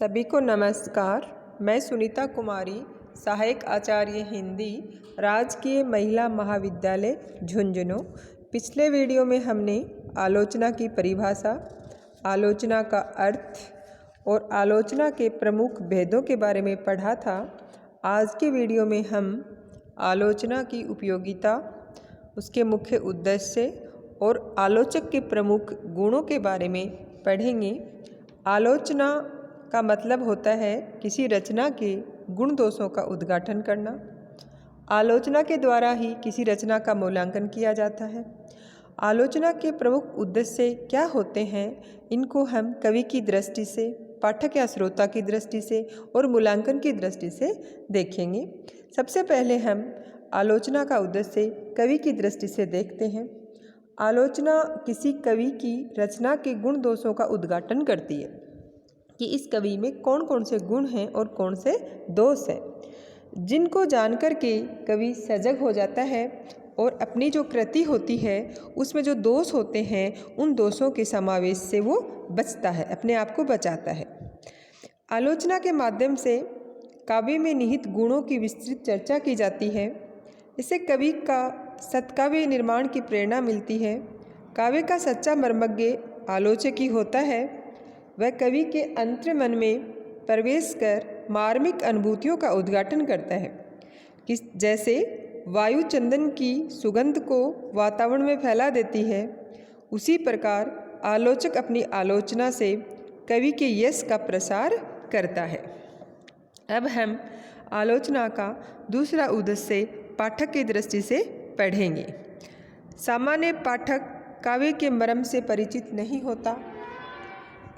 सभी को नमस्कार। मैं सुनीता कुमारी, सहायक आचार्य हिंदी, राजकीय महिला महाविद्यालय झुंझुनू। पिछले वीडियो में हमने आलोचना की परिभाषा, आलोचना का अर्थ और आलोचना के प्रमुख भेदों के बारे में पढ़ा था। आज के वीडियो में हम आलोचना की उपयोगिता, उसके मुख्य उद्देश्य और आलोचक के प्रमुख गुणों के बारे में पढ़ेंगे। आलोचना का मतलब होता है किसी रचना के गुण दोषों का उद्घाटन करना। आलोचना के द्वारा ही किसी रचना का मूल्यांकन किया जाता है। आलोचना के प्रमुख उद्देश्य क्या होते हैं, इनको हम कवि की दृष्टि से, पाठक या श्रोता की दृष्टि से और मूल्यांकन की दृष्टि से देखेंगे। सबसे पहले हम आलोचना का उद्देश्य कवि की दृष्टि से देखते हैं। आलोचना किसी कवि की रचना के गुण दोषों का उद्घाटन करती है कि इस कवि में कौन कौन से गुण हैं और कौन से दोष हैं, जिनको जानकर के कवि सजग हो जाता है और अपनी जो कृति होती है उसमें जो दोष होते हैं उन दोषों के समावेश से वो बचता है, अपने आप को बचाता है। आलोचना के माध्यम से काव्य में निहित गुणों की विस्तृत चर्चा की जाती है। इससे कवि का सत्काव्य निर्माण की प्रेरणा मिलती है। काव्य का सच्चा मर्मज्ञ आलोचक ही होता है। वह कवि के अंतर्मन में प्रवेश कर मार्मिक अनुभूतियों का उद्घाटन करता है। किस जैसे वायु चंदन की सुगंध को वातावरण में फैला देती है, उसी प्रकार आलोचक अपनी आलोचना से कवि के यश का प्रसार करता है। अब हम आलोचना का दूसरा उद्देश्य पाठक की दृष्टि से पढ़ेंगे। सामान्य पाठक काव्य के मर्म से परिचित नहीं होता।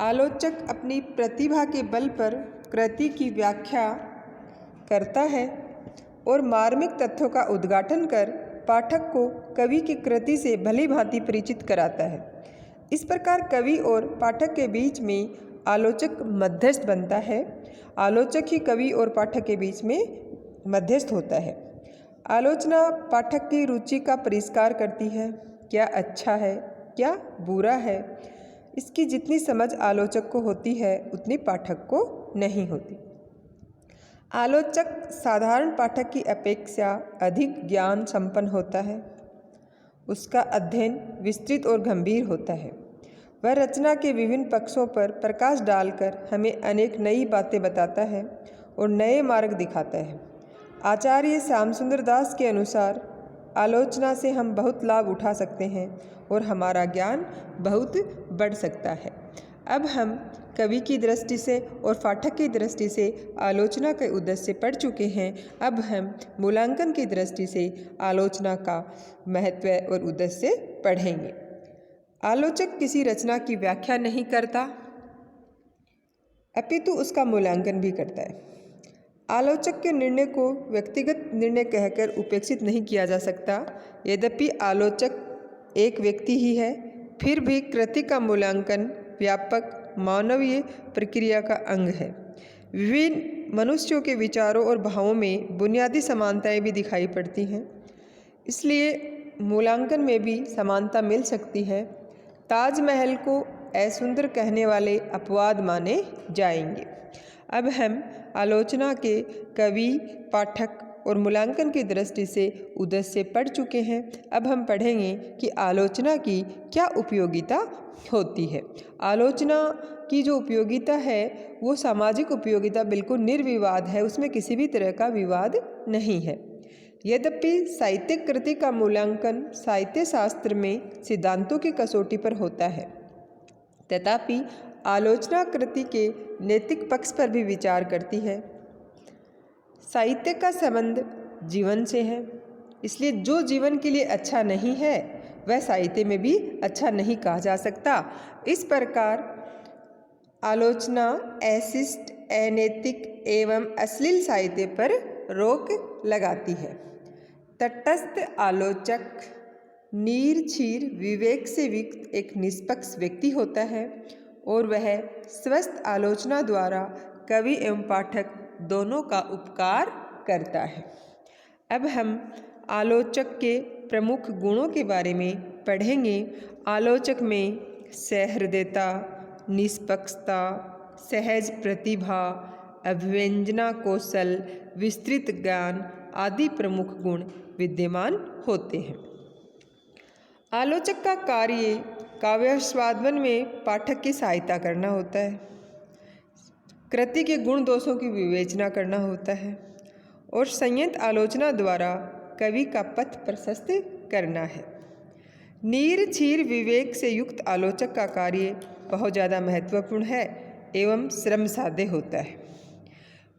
आलोचक अपनी प्रतिभा के बल पर कृति की व्याख्या करता है और मार्मिक तथ्यों का उद्घाटन कर पाठक को कवि की कृति से भली भांति परिचित कराता है। इस प्रकार कवि और पाठक के बीच में आलोचक मध्यस्थ बनता है। आलोचक ही कवि और पाठक के बीच में मध्यस्थ होता है। आलोचना पाठक की रुचि का परिष्कार करती है, क्या अच्छा है, क्या बुरा है। इसकी जितनी समझ आलोचक को होती है उतनी पाठक को नहीं होती। आलोचक साधारण पाठक की अपेक्षा अधिक ज्ञान संपन्न होता है। उसका अध्ययन विस्तृत और गंभीर होता है। वह रचना के विभिन्न पक्षों पर प्रकाश डालकर हमें अनेक नई बातें बताता है और नए मार्ग दिखाता है। आचार्य श्यामसुंदर दास के अनुसार आलोचना से हम बहुत लाभ उठा सकते हैं और हमारा ज्ञान बहुत बढ़ सकता है। अब हम कवि की दृष्टि से और पाठक की दृष्टि से आलोचना के उद्देश्य पढ़ चुके हैं। अब हम मूल्यांकन की दृष्टि से आलोचना का महत्व और उद्देश्य पढ़ेंगे। आलोचक किसी रचना की व्याख्या नहीं करता, अपितु उसका मूल्यांकन भी करता है। आलोचक के निर्णय को व्यक्तिगत निर्णय कहकर उपेक्षित नहीं किया जा सकता। यद्यपि आलोचक एक व्यक्ति ही है, फिर भी कृति का मूल्यांकन व्यापक मानवीय प्रक्रिया का अंग है। विभिन्न मनुष्यों के विचारों और भावों में बुनियादी समानताएं भी दिखाई पड़ती हैं, इसलिए मूल्यांकन में भी समानता मिल सकती है। ताजमहल को असुंदर कहने वाले अपवाद माने जाएंगे। अब हम आलोचना के कवि, पाठक और मूल्यांकन की दृष्टि से उद्देश्य पढ़ चुके हैं। अब हम पढ़ेंगे कि आलोचना की क्या उपयोगिता होती है। आलोचना की जो उपयोगिता है वो सामाजिक उपयोगिता बिल्कुल निर्विवाद है, उसमें किसी भी तरह का विवाद नहीं है। यद्यपि साहित्यिक कृति का मूल्यांकन साहित्य शास्त्र में सिद्धांतों की कसौटी पर होता है, तथापि आलोचना कृति के नैतिक पक्ष पर भी विचार करती है। साहित्य का संबंध जीवन से है, इसलिए जो जीवन के लिए अच्छा नहीं है वह साहित्य में भी अच्छा नहीं कहा जा सकता। इस प्रकार आलोचना अशिष्ट, अनैतिक एवं अश्लील साहित्य पर रोक लगाती है। तटस्थ आलोचक निरक्षीर विवेक से युक्त एक निष्पक्ष व्यक्ति होता है और वह स्वस्थ आलोचना द्वारा कवि एवं पाठक दोनों का उपकार करता है। अब हम आलोचक के प्रमुख गुणों के बारे में पढ़ेंगे। आलोचक में सहृदयता, निष्पक्षता, सहज प्रतिभा, अभिव्यंजना कौशल, विस्तृत ज्ञान आदि प्रमुख गुण विद्यमान होते हैं। आलोचक का कार्य काव्यास्वादन में पाठक की सहायता करना होता है, कृति के गुण दोषों की विवेचना करना होता है और संयत आलोचना द्वारा कवि का पथ प्रशस्त करना है। नीर छीर विवेक से युक्त आलोचक का कार्य बहुत ज़्यादा महत्वपूर्ण है एवं श्रम साध्य होता है।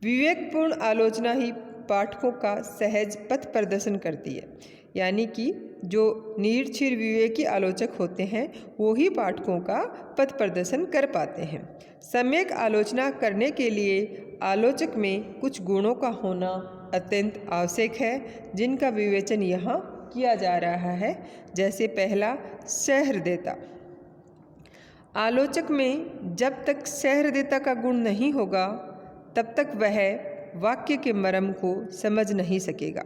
विवेकपूर्ण आलोचना ही पाठकों का सहज पथ प्रदर्शन करती है, यानी कि जो नीरछीर विवेकी आलोचक होते हैं वो ही पाठकों का पथ प्रदर्शन कर पाते हैं। सम्यक आलोचना करने के लिए आलोचक में कुछ गुणों का होना अत्यंत आवश्यक है, जिनका विवेचन यहाँ किया जा रहा है। जैसे पहला, सहृदयता। आलोचक में जब तक सहृदयता का गुण नहीं होगा तब तक वह वाक्य के मर्म को समझ नहीं सकेगा।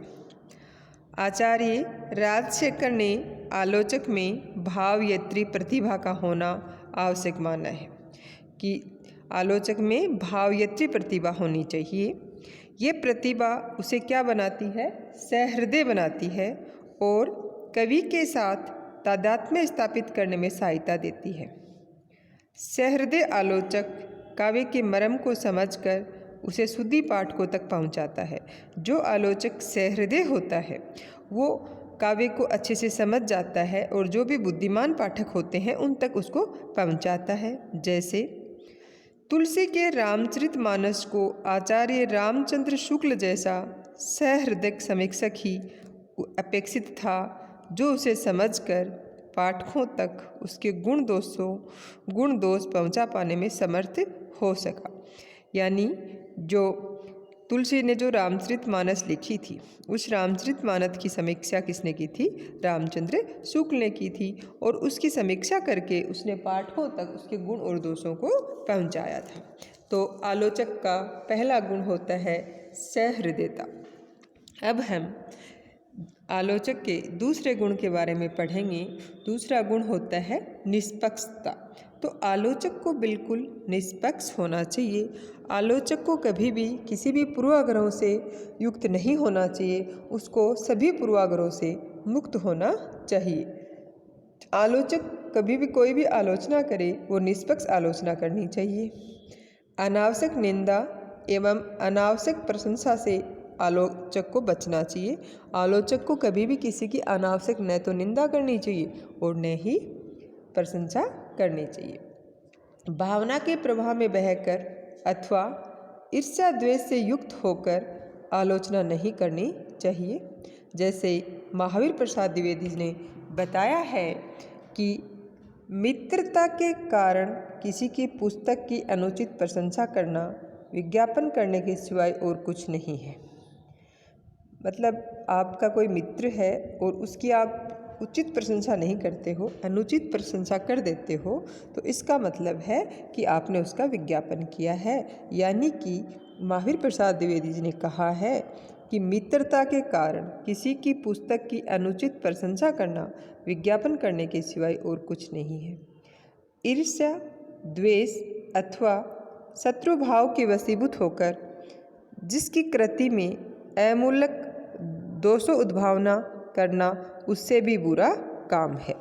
आचार्य राजशेखर ने आलोचक में भावयत्री प्रतिभा का होना आवश्यक माना है कि आलोचक में भावयत्री प्रतिभा होनी चाहिए। ये प्रतिभा उसे क्या बनाती है? सहृदय बनाती है और कवि के साथ तादात्म्य स्थापित करने में सहायता देती है। सहृदय आलोचक काव्य के मर्म को समझकर उसे सुधी पाठकों तक पहुंचाता है। जो आलोचक सहृदय होता है वो काव्य को अच्छे से समझ जाता है और जो भी बुद्धिमान पाठक होते हैं उन तक उसको पहुंचाता है। जैसे तुलसी के रामचरितमानस को आचार्य रामचंद्र शुक्ल जैसा सहृदय समीक्षक ही अपेक्षित था, जो उसे समझकर पाठकों तक उसके गुण दोष पहुंचा पाने में समर्थ हो सका। यानी जो तुलसी ने जो रामचरितमानस लिखी थी उस रामचरितमानस की समीक्षा किसने की थी? रामचंद्र शुक्ल ने की थी और उसकी समीक्षा करके उसने पाठकों तक उसके गुण और दोषों को पहुंचाया था। तो आलोचक का पहला गुण होता है सहृदयता। अब हम आलोचक के दूसरे गुण के बारे में पढ़ेंगे। दूसरा गुण होता है निष्पक्षता। तो आलोचक को बिल्कुल निष्पक्ष होना चाहिए। आलोचक को कभी भी किसी भी पूर्वाग्रहों से युक्त नहीं होना चाहिए, उसको सभी पूर्वाग्रहों से मुक्त होना चाहिए। आलोचक कभी भी कोई भी आलोचना करे वो निष्पक्ष आलोचना करनी चाहिए। अनावश्यक निंदा एवं अनावश्यक प्रशंसा से आलोचक को बचना चाहिए। आलोचक को कभी भी किसी की अनावश्यक न तो निंदा करनी चाहिए और न ही प्रशंसा करनी चाहिए। भावना के प्रभाव में बहकर अथवा ईर्ष्या द्वेष से युक्त होकर आलोचना नहीं करनी चाहिए। जैसे महावीर प्रसाद द्विवेदी ने बताया है कि मित्रता के कारण किसी की पुस्तक की अनुचित प्रशंसा करना विज्ञापन करने के सिवाय और कुछ नहीं है। मतलब आपका कोई मित्र है और उसकी आप उचित प्रशंसा नहीं करते हो, अनुचित प्रशंसा कर देते हो, तो इसका मतलब है कि आपने उसका विज्ञापन किया है। यानी कि महावीर प्रसाद द्विवेदी जी ने कहा है कि मित्रता के कारण किसी की पुस्तक की अनुचित प्रशंसा करना विज्ञापन करने के सिवाय और कुछ नहीं है। ईर्ष्या, द्वेष अथवा शत्रु भाव के वशीभूत होकर जिसकी कृति में अमूलक दोषों उद्भावना करना उससे भी बुरा काम है।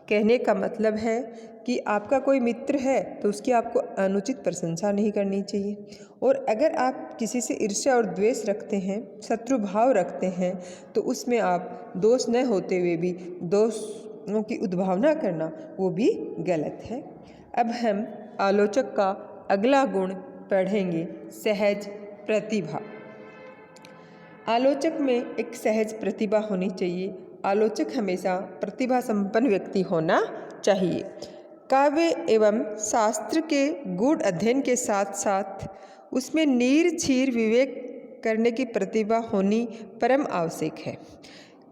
कहने का मतलब है कि आपका कोई मित्र है तो उसकी आपको अनुचित प्रशंसा नहीं करनी चाहिए, और अगर आप किसी से ईर्ष्या और द्वेष रखते हैं, शत्रु भाव रखते हैं, तो उसमें आप दोष न होते हुए भी दोषों की उद्भावना करना वो भी गलत है। अब हम आलोचक का अगला गुण पढ़ेंगे, सहज प्रतिभा। आलोचक में एक सहज प्रतिभा होनी चाहिए। आलोचक हमेशा प्रतिभा संपन्न व्यक्ति होना चाहिए। काव्य एवं शास्त्र के गूढ़ अध्ययन के साथ साथ उसमें नीर छीर विवेक करने की प्रतिभा होनी परम आवश्यक है,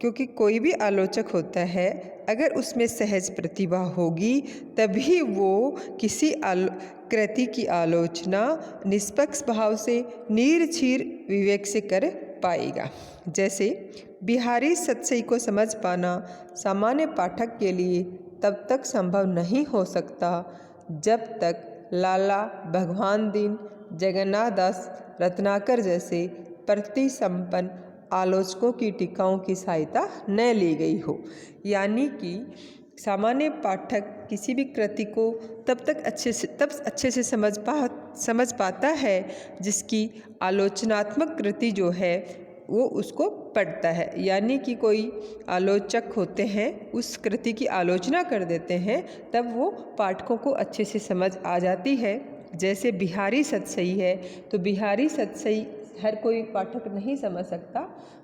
क्योंकि कोई भी आलोचक होता है अगर उसमें सहज प्रतिभा होगी तभी वो किसी कृति की आलोचना निष्पक्ष भाव से नीर छीर विवेक से कर पाएगा। जैसे बिहारी सतसई को समझ पाना सामान्य पाठक के लिए तब तक संभव नहीं हो सकता जब तक लाला भगवान दीन, जगन्नाथ दास रत्नाकर जैसे प्रतिसंपन्न आलोचकों की टीकाओं की सहायता न ली गई हो। यानी कि सामान्य पाठक किसी भी कृति को तब अच्छे से समझ पाता है जिसकी आलोचनात्मक कृति जो है वो उसको पढ़ता है। यानी कि कोई आलोचक होते हैं उस कृति की आलोचना कर देते हैं, तब वो पाठकों को अच्छे से समझ आ जाती है। जैसे बिहारी सतसई है, तो बिहारी सतसई हर कोई पाठक नहीं समझ सकता,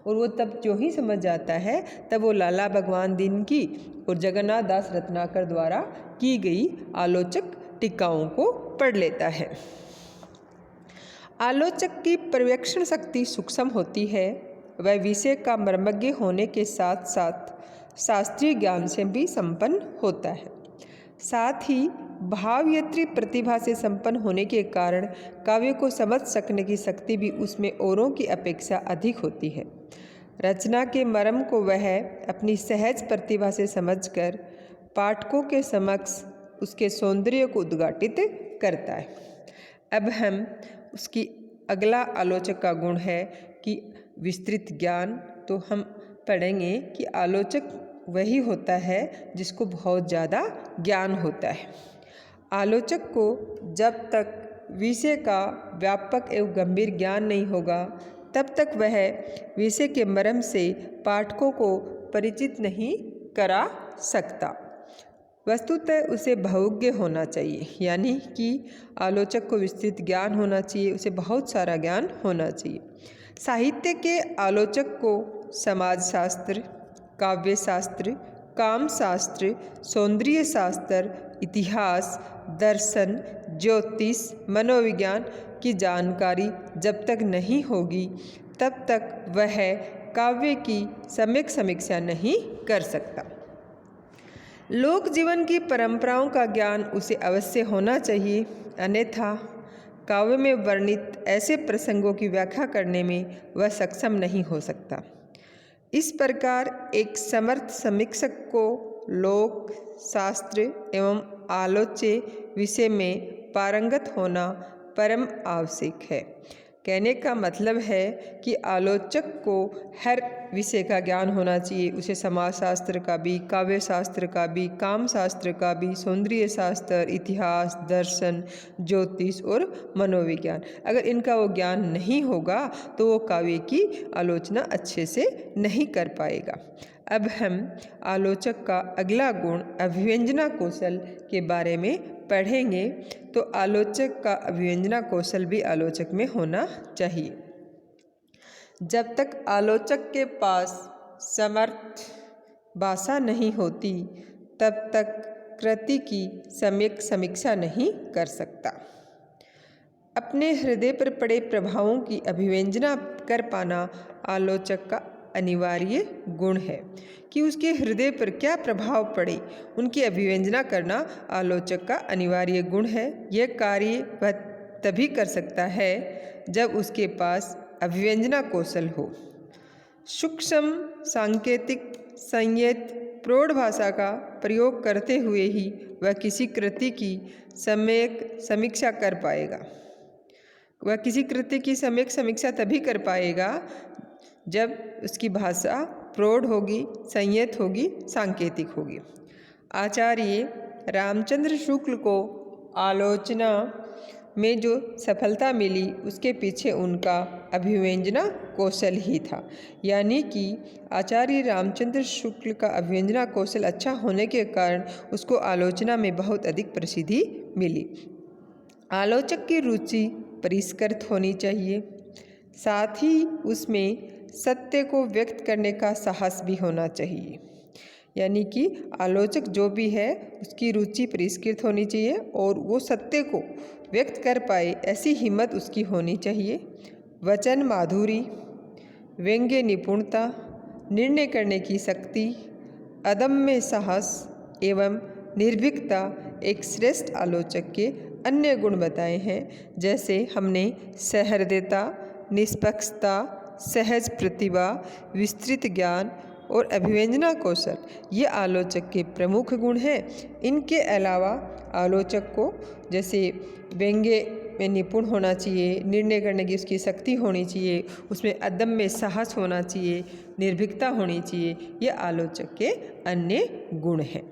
और वो तब जो ही समझ जाता है तब वो लाला भगवान दीन की और जगन्नाथ दास रत्नाकर द्वारा की गई आलोचक टीकाओं को पढ़ लेता है। आलोचक की पर्यवेक्षण शक्ति सूक्ष्म होती है। वह विषय का मर्मज्ञ होने के साथ साथ शास्त्रीय ज्ञान से भी संपन्न होता है। साथ ही भावयत्री प्रतिभा से संपन्न होने के कारण काव्य को समझ सकने की शक्ति भी उसमें औरों की अपेक्षा अधिक होती है। रचना के मर्म को वह अपनी सहज प्रतिभा से समझकर पाठकों के समक्ष उसके सौंदर्य को उद्घाटित करता है। अब हम उसकी अगला आलोचक का गुण है कि विस्तृत ज्ञान। तो हम पढ़ेंगे कि आलोचक वही होता है जिसको बहुत ज़्यादा ज्ञान होता है। आलोचक को जब तक विषय का व्यापक एवं गंभीर ज्ञान नहीं होगा तब तक वह विषय के मर्म से पाठकों को परिचित नहीं करा सकता। वस्तुतः उसे बहुज्ञ होना चाहिए, यानी कि आलोचक को विस्तृत ज्ञान होना चाहिए, उसे बहुत सारा ज्ञान होना चाहिए। साहित्य के आलोचक को समाजशास्त्र, काव्यशास्त्र, कामशास्त्र, सौंदर्य शास्त्र, इतिहास, दर्शन, ज्योतिष, मनोविज्ञान की जानकारी जब तक नहीं होगी तब तक वह काव्य की सम्यक समीक्षा नहीं कर सकता। लोक जीवन की परंपराओं का ज्ञान उसे अवश्य होना चाहिए, अन्यथा काव्य में वर्णित ऐसे प्रसंगों की व्याख्या करने में वह सक्षम नहीं हो सकता। इस प्रकार एक समर्थ समीक्षक को लोक शास्त्र एवं आलोच्य विषय में पारंगत होना परम आवश्यक है। कहने का मतलब है कि आलोचक को हर विषय का ज्ञान होना चाहिए। उसे समाजशास्त्र का भी, काव्य शास्त्र का भी, काम शास्त्र का भी, सौंदर्य शास्त्र, इतिहास, दर्शन, ज्योतिष और मनोविज्ञान, अगर इनका वो ज्ञान नहीं होगा तो वो काव्य की आलोचना अच्छे से नहीं कर पाएगा। अब हम आलोचक का अगला गुण अभिव्यंजना कौशल के बारे में पढ़ेंगे। तो आलोचक का अभिव्यंजना कौशल भी आलोचक में होना चाहिए। जब तक आलोचक के पास समर्थ भाषा नहीं होती तब तक कृति की सम्यक समीक्षा नहीं कर सकता। अपने हृदय पर पड़े प्रभावों की अभिव्यंजना कर पाना आलोचक का अनिवार्य गुण है कि उसके हृदय पर क्या प्रभाव पड़े, उनकी अभिव्यंजना करना आलोचक का अनिवार्य गुण है। यह कार्य वह तभी कर सकता है जब उसके पास अभिव्यंजना कौशल हो। सूक्ष्म, सांकेतिक, संयत, प्रौढ़ भाषा का प्रयोग करते हुए ही वह किसी कृति की सम्यक समीक्षा कर पाएगा। वह किसी कृति की सम्यक समीक्षा तभी कर पाएगा जब उसकी भाषा प्रौढ़ होगी, संयत होगी, सांकेतिक होगी। आचार्य रामचंद्र शुक्ल को आलोचना में जो सफलता मिली उसके पीछे उनका अभिव्यंजना कौशल ही था। यानी कि आचार्य रामचंद्र शुक्ल का अभिव्यंजना कौशल अच्छा होने के कारण उसको आलोचना में बहुत अधिक प्रसिद्धि मिली। आलोचक की रुचि परिष्कृत होनी चाहिए, साथ ही उसमें सत्य को व्यक्त करने का साहस भी होना चाहिए। यानी कि आलोचक जो भी है उसकी रुचि परिष्कृत होनी चाहिए और वो सत्य को व्यक्त कर पाए ऐसी हिम्मत उसकी होनी चाहिए। वचन माधुरी, व्यंग्य निपुणता, निर्णय करने की शक्ति, अदम्य साहस एवं निर्भीकता एक श्रेष्ठ आलोचक के अन्य गुण बताए हैं। जैसे हमने सहृदयता, निष्पक्षता, सहज प्रतिभा, विस्तृत ज्ञान और अभिव्यंजना कौशल ये आलोचक के प्रमुख गुण हैं। इनके अलावा आलोचक को, जैसे व्यंग्य में निपुण होना चाहिए, निर्णय करने की उसकी शक्ति होनी चाहिए, उसमें अदम्य साहस होना चाहिए, निर्भीकता होनी चाहिए, ये आलोचक के अन्य गुण हैं।